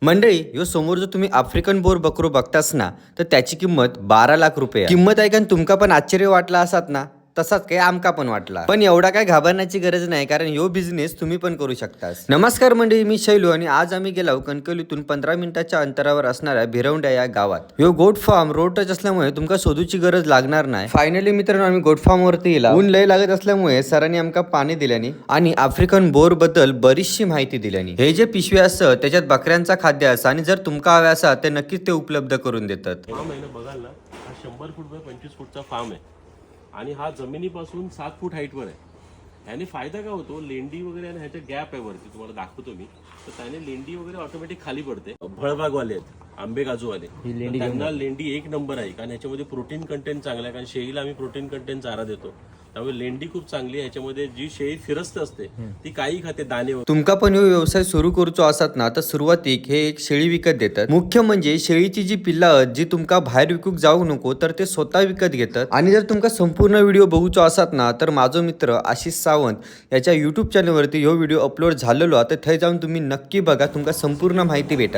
मंडळी, ह्यो समोर जो तुम्ही आफ्रिकन बोर बकरू बघतास ना, तर त्याची किंमत 12 लाख रुपये आहे. किंमत ऐकून तुमका पण आश्चर्य वाटला असत ना, तसाच काही आमका पण वाटला. पण एवढा काय घाबरण्याची गरज नाही, कारण ह्यो बिझनेस तुम्ही पण करू शकतास. नमस्कार मंडळी, मी शैलू आणि आज आम्ही गेलो कणकवलीतून 15 मिनिटाच्या अंतरावर असणाऱ्या भिरवंड्या या गावात. ह्यो गोट फार्म रोड टच असल्यामुळे तुमका शोधूची गरज लागणार नाही. फायनली मित्रांनो, आम्ही गोट फार्म वरती गेला. ऊन लय लागत असल्यामुळे सरांनी आमका पाणी दिल्यानी आणि आफ्रिकन बोर बद्दल बरीचशी माहिती दिल्यानी. हे जे पिशवी असतं त्याच्यात बकऱ्यांचा खाद्य असतं आणि जर तुमका हव्या असा तर नक्कीच ते उपलब्ध करून देतात. फार्म आहे ना, बघाल ना, हा 100 फूट बाय 25 फूटचा फार्म आहे आणि हा जमिनीपासून 7 फूट हाईटवर आहे. ह्याने फायदा काय होतो, लेंडी वगैरे आणि ह्याच्या गॅप आहे वरती, तुम्हाला दाखवतो मी. तर त्याने लेंडी वगैरे ऑटोमॅटिक खाली पडते. फळबागवाले आहेत, आंबे काजूवाले, त्यांना लेंडी एक नंबर आहे, कारण ह्याच्यामध्ये प्रोटीन कंटेंट चांगला आहे. कारण शेळीला आम्ही प्रोटीन कंटेंट चारा देतो, त्यामुळे लेंडी खूप चांगली आहे. ह्याच्यामध्ये जी शेळी फिरस्त असते ती काही खाते, दाणे. तुमका पण ह्यो व्यवसाय सुरू करूचो असत ना, तर सुरुवातीक हे एक शेळी विकत देतात. मुख्य म्हणजे शेळीची जी पिल्ला जी तुमका बाहेर विकूक जाऊ नको, तर ते स्वतः विकत घेतात. आणि जर तुमका संपूर्ण व्हिडिओ बघूचो असत ना, तर माझो मित्र आशिष सावंत याच्या युट्यूब चॅनलवरती ह्यो व्हिडिओ अपलोड झालेलो, तर थंय जाऊन तुम्ही नक्की बघा, तुमका संपूर्ण माहिती भेटत.